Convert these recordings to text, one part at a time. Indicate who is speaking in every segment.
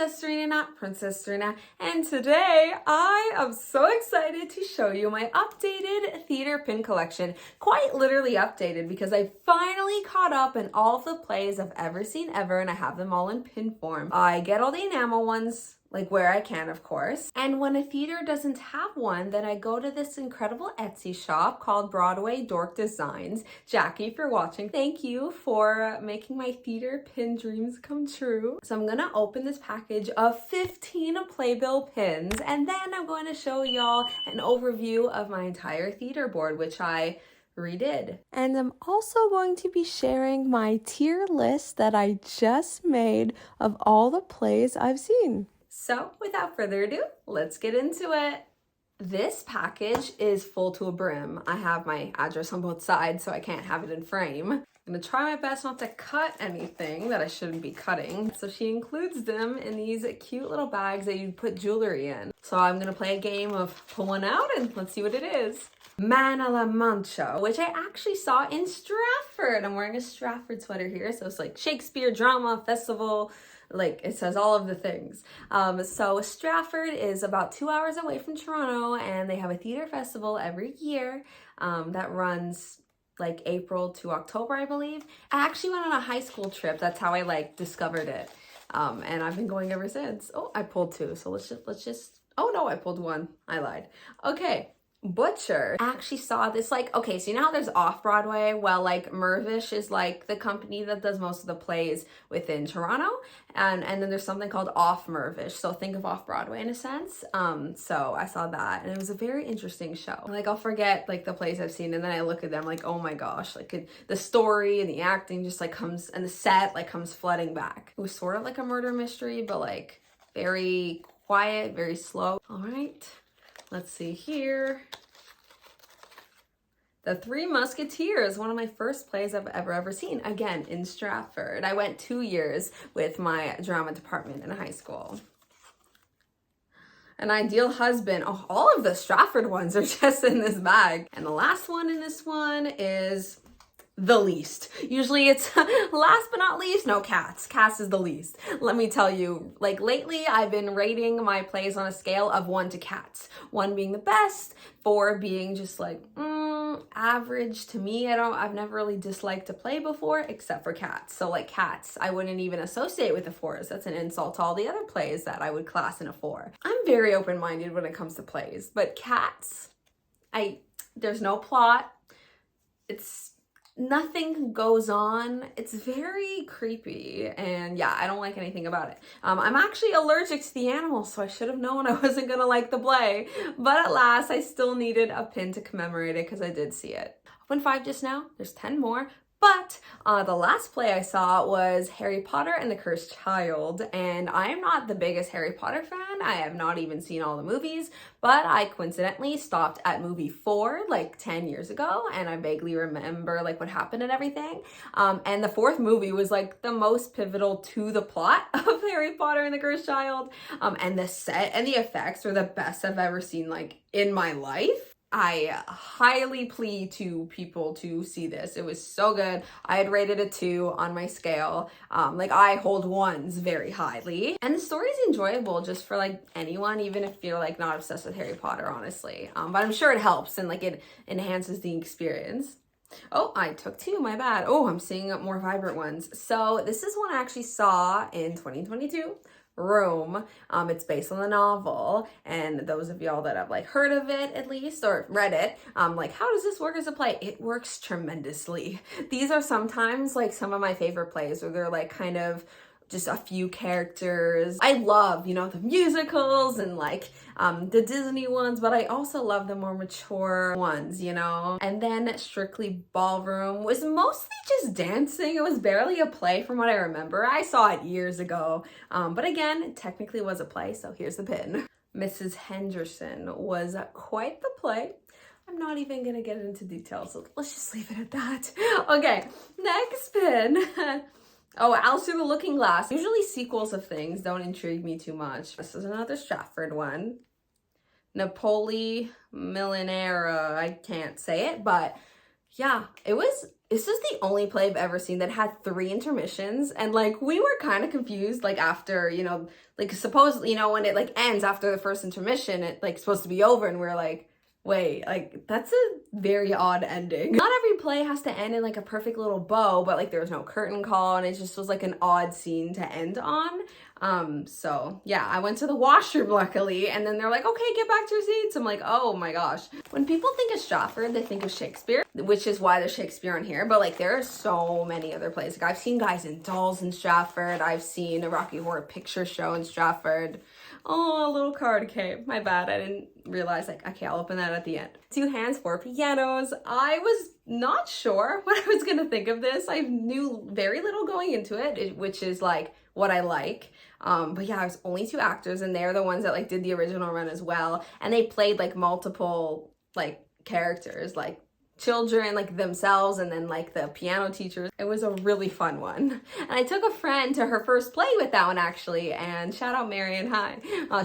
Speaker 1: Princess Serena, not Princess Serena, and today I am so excited to show you my updated theater pin collection. Quite literally updated because I finally caught up in all of the plays I've ever seen ever, and I have them all in pin form. I get all the enamel ones, like where I can, of course. And when a theater doesn't have one, then I go to this incredible Etsy shop called Broadway Dork Designs. Jackie, if you're watching, thank you for making my theater pin dreams come true. So I'm gonna open this package of 15 playbill pins, and then I'm going to show y'all an overview of my entire theater board, which I redid. And I'm also going to be sharing my tier list that I just made of all the plays I've seen. So without further ado, let's get into it. This package is full to a brim. I have my address on both sides, so I can't have it in frame. I'm gonna try my best not to cut anything that I shouldn't be cutting. So she includes them in these cute little bags that you put jewelry in. So I'm gonna play a game of pull one out and let's see what it is. Man a la Mancha, which I actually saw in Stratford. I'm wearing a Stratford sweater here, so it's like Shakespeare Drama Festival. Like, it says all of the things. So Stratford is about 2 hours away from Toronto, and they have a theater festival every year that runs like April to October, I believe. I actually went on a high school trip. That's how I like discovered it. And I've been going ever since. Oh, I pulled two. So let's just, oh no, I pulled one. I lied. Okay. Butcher. I actually saw this, like, okay, so you know how there's off-Broadway? Well, like, Mirvish is like the company that does most of the plays within Toronto, and then there's something called off Mirvish, so think of off-Broadway in a sense. So I saw that, and it was a very interesting show. Like, I'll forget, like, the plays I've seen, and then I look at them like, oh my gosh, like, the story and the acting just, like, comes, and the set, like, comes flooding back. It was sort of like a murder mystery, but, like, very quiet, very slow. All right. Let's see here. The Three Musketeers, one of my first plays I've ever seen, again, in Stratford. I went 2 years with my drama department in high school. An Ideal Husband. Oh, all of the Stratford ones are just in this bag. And the last one in this one is the least. Usually it's last but not least, no, Cats. Cats is the least. Let me tell you, like lately I've been rating my plays on a scale of 1 to Cats. 1 being the best, 4 being just like, average to me. I've never really disliked a play before except for Cats. So like Cats, I wouldn't even associate with the 4s. That's an insult to all the other plays that I would class in a 4. I'm very open-minded when it comes to plays, but Cats, there's no plot. Nothing goes on. It's very creepy, and yeah, I don't like anything about it. I'm actually allergic to the animals, so I should have known I wasn't gonna like the play, but at last I still needed a pin to commemorate it because I did see it. Opened 5 just now. There's 10 more. But the last play I saw was Harry Potter and the Cursed Child, and I am not the biggest Harry Potter fan. I have not even seen all the movies, but I coincidentally stopped at movie 4 like 10 years ago, and I vaguely remember like what happened and everything. And the 4th movie was like the most pivotal to the plot of Harry Potter and the Cursed Child, and the set and the effects were the best I've ever seen like in my life. I highly plead to people to see this. It was so good. I had rated a 2 on my scale. Like I hold 1s very highly. And the story's enjoyable just for like anyone, even if you're like not obsessed with Harry Potter, honestly. But I'm sure it helps and like it enhances the experience. Oh, I took 2, my bad. Oh, I'm seeing more vibrant ones. So this is one I actually saw in 2022. Room. It's based on the novel, and those of y'all that have like heard of it at least or read it, like how does this work as a play? It works tremendously. These are sometimes like some of my favorite plays where they're like kind of just a few characters. I love, you know, the musicals and like the Disney ones, but I also love the more mature ones, you know. And then Strictly Ballroom was mostly just dancing. It was barely a play from what I remember. I saw it years ago, but again, it technically was a play, so here's the pin. Mrs. Henderson was quite the play. I'm not even gonna get into details, so let's just leave it at that. Okay, next pin. Oh, Alice Through the Looking Glass. Usually sequels of things don't intrigue me too much. This is another Stratford one. Napoli Millinera. I can't say it, but yeah, it was This is the only play I've ever seen that had 3 intermissions, and like we were kind of confused like after, like supposedly, when it like ends after the first intermission, it like supposed to be over, and we're like, wait, like that's a very odd ending. Not every play has to end in like a perfect little bow, but like there was no curtain call, and it just was like an odd scene to end on. So yeah, I went to the washroom luckily, and then they're like, okay, get back to your seats. I'm like, oh my gosh. When people think of Stratford, they think of Shakespeare, which is why there's Shakespeare on here, but like there are so many other plays. Like I've seen Guys and Dolls in Stratford. I've seen a Rocky Horror Picture Show in Stratford. Oh, a little card came. My bad. I didn't realize, like, okay, I'll open that at the end. 2 hands, 4 pianos. I was not sure what I was gonna think of this. I knew very little going into it, which is like what I like. But yeah, there's only 2 actors, and they're the ones that like did the original run as well. And they played like multiple like characters, like children, like themselves, and then like the piano teachers. It was a really fun one. And I took a friend to her first play with that one actually, and shout out Marion, hi.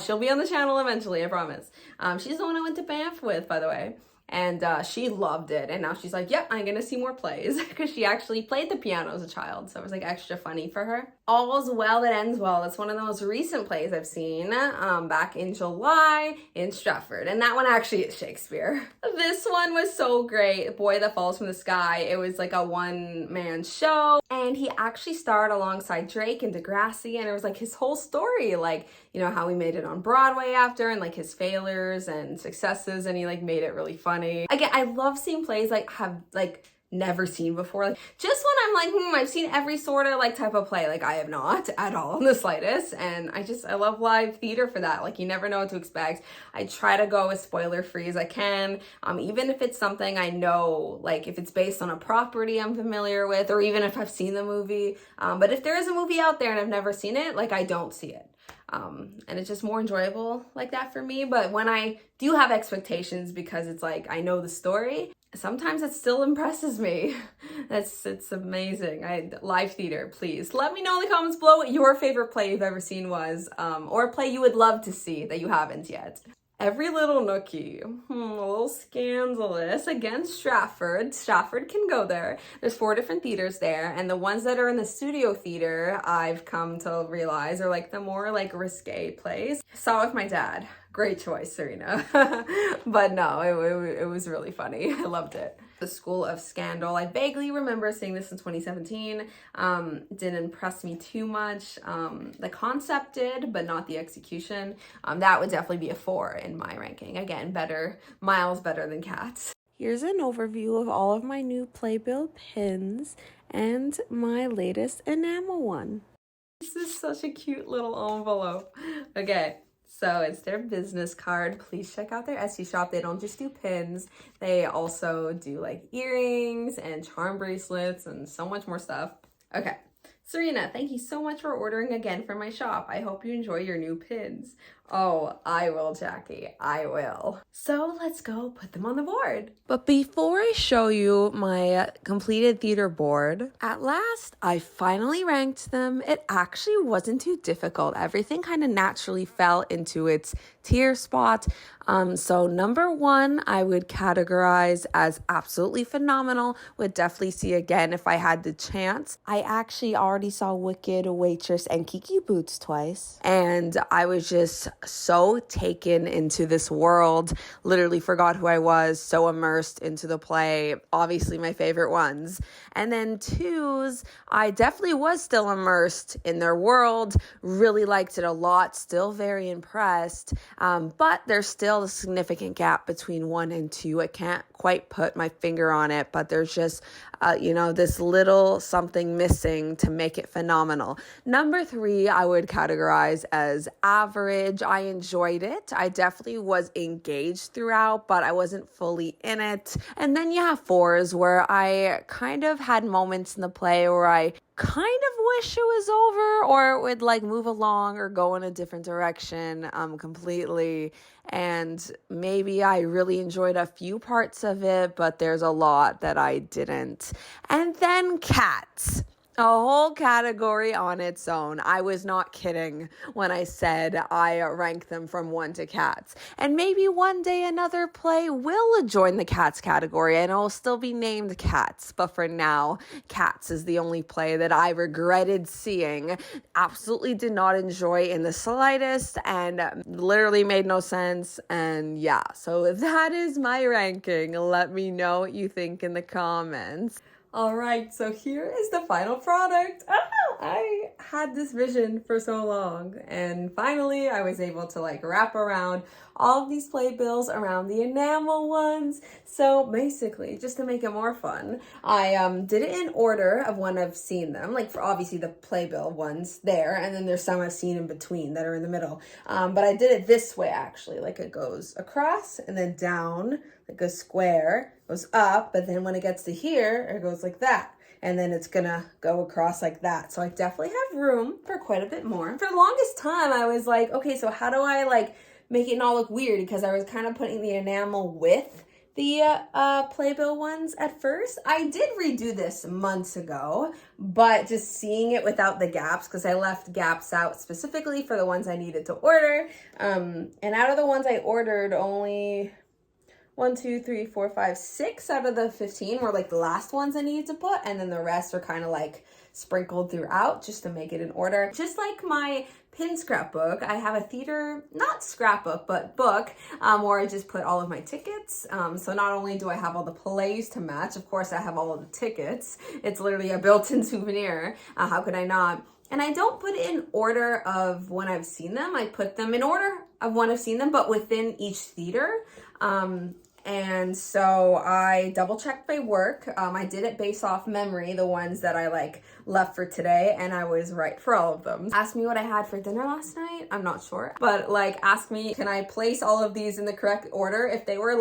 Speaker 1: She'll be on the channel eventually, I promise. She's the one I went to Banff with, by the way. And she loved it, and now she's like, yep, I'm gonna see more plays, because she actually played the piano as a child, so it was like extra funny for her. All's Well That Ends Well. It's one of the most recent plays I've seen back in July in Stratford, and that one actually is Shakespeare. This one was so great. Boy That Falls from the Sky. It was like a one-man show, and he actually starred alongside Drake and Degrassi, and it was like his whole story, like, how he made it on Broadway after, and like his failures and successes, and he like made it really funny. Again, I love seeing plays like have like never seen before. Like just when I'm like, I've seen every sort of like type of play, like I have not at all in the slightest. And I love live theater for that. Like you never know what to expect. I try to go as spoiler free as I can. Even if it's something I know, like if it's based on a property I'm familiar with, or even if I've seen the movie. But if there is a movie out there and I've never seen it, like I don't see it. And it's just more enjoyable like that for me. But when I do have expectations, because it's like I know the story, sometimes it still impresses me. It's amazing. Live theater, please let me know in the comments below what your favorite play you've ever seen was, or a play you would love to see that you haven't yet. Every Little Nookie, a little scandalous. Again, Stratford can go there. There's 4 different theaters there, and the ones that are in the studio theater, I've come to realize are like the more like risque plays. Saw it with my dad. Great choice, Serena. But no, it was really funny. I loved it. The School of Scandal. I vaguely remember seeing this in 2017. Didn't impress me too much. The concept did, but not the execution. That would definitely be a 4 in my ranking. Again, miles better than Cats. Here's an overview of all of my new playbill pins and my latest enamel one. This is such a cute little envelope. Okay. So it's their business card. Please check out their Etsy shop. They don't just do pins. They also do like earrings and charm bracelets and so much more stuff. Okay. Serena, thank you so much for ordering again from my shop. I hope you enjoy your new pins. Oh, I will, Jackie. I will. So let's go put them on the board. But before I show you my completed theater board, at last I finally ranked them. It actually wasn't too difficult. Everything kind of naturally fell into its tier spot. So number 1, I would categorize as absolutely phenomenal. Would definitely see again if I had the chance. I actually already saw Wicked, Waitress, and Kiki Boots twice. And I was just so taken into this world, literally forgot who I was, so immersed into the play. Obviously my favorite ones. And then 2s, I definitely was still immersed in their world, really liked it a lot, still very impressed. But there's still a significant gap between 1 and 2. I can't quite put my finger on it, but there's just, this little something missing to make it phenomenal. Number 3, I would categorize as average. I enjoyed it. I definitely was engaged throughout, but I wasn't fully in it. And then you have 4s where I kind of had moments in the play where I kind of wish it was over, or it would like move along or go in a different direction completely. And maybe I really enjoyed a few parts of it, but there's a lot that I didn't. And then Cats. A whole category on its own. I was not kidding when I said I rank them from 1 to cats. And maybe one day another play will join the cats category and it'll still be named Cats. But for now, Cats is the only play that I regretted seeing. Absolutely did not enjoy in the slightest and literally made no sense. And yeah, so that is my ranking. Let me know what you think in the comments. All right, so here is the final product. I had this vision for so long, and finally I was able to wrap around all of these playbills around the enamel ones. So basically, just to make it more fun, I did it in order of when I've seen them, for obviously the playbill ones there, and then there's some I've seen in between that are in the middle. But I did it this way actually, it goes across and then down, like a square, goes up, but then when it gets to here, it goes like that. And then it's gonna go across like that. So I definitely have room for quite a bit more. For the longest time, I was like, okay, so how do I make it not look weird? Because I was kind of putting the enamel with the playbill ones at first. I did redo this months ago, but just seeing it without the gaps, because I left gaps out specifically for the ones I needed to order. And out of the ones I ordered, only 1, 2, 3, 4, 5, 6 out of the 15 were the last ones I needed to put, and then the rest are kind of sprinkled throughout just to make it in order. Just like my pin scrapbook, I have a theater, not scrapbook, but book, where I just put all of my tickets. So not only do I have all the plays to match, of course I have all of the tickets. It's literally a built-in souvenir. How could I not? And I don't put it in order of when I've seen them. I put them in order of when I've seen them, but within each theater. And so I double checked my work. I did it based off memory, the ones that I left for today, and I was right for all of them. Ask me what I had for dinner last night. I'm not sure, but ask me, can I place all of these in the correct order? If they were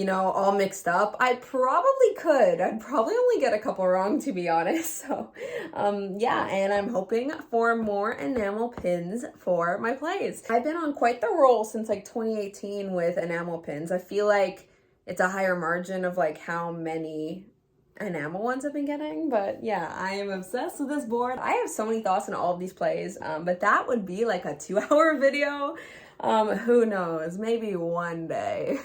Speaker 1: all mixed up, I probably could. I'd probably only get a couple wrong, to be honest. So, yeah, and I'm hoping for more enamel pins for my plays. I've been on quite the roll since 2018 with enamel pins. I feel like it's a higher margin of how many enamel ones I've been getting, but yeah, I am obsessed with this board. I have so many thoughts on all of these plays, but that would be a 2-hour video. Who knows, maybe one day.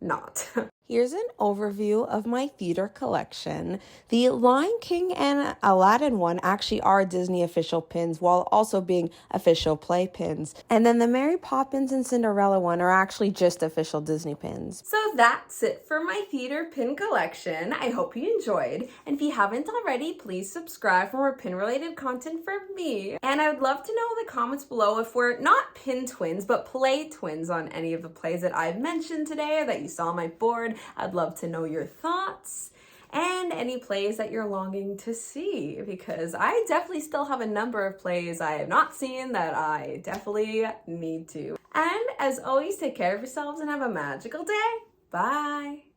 Speaker 1: Not. Here's an overview of my theater collection. The Lion King and Aladdin one actually are Disney official pins while also being official play pins. And then the Mary Poppins and Cinderella one are actually just official Disney pins. So that's it for my theater pin collection. I hope you enjoyed. And if you haven't already, please subscribe for more pin related content from me. And I would love to know in the comments below if we're not pin twins, but play twins on any of the plays that I've mentioned today or that you saw on my board. I'd love to know your thoughts and any plays that you're longing to see, because I definitely still have a number of plays I have not seen that I definitely need to. And as always, take care of yourselves and have a magical day. Bye.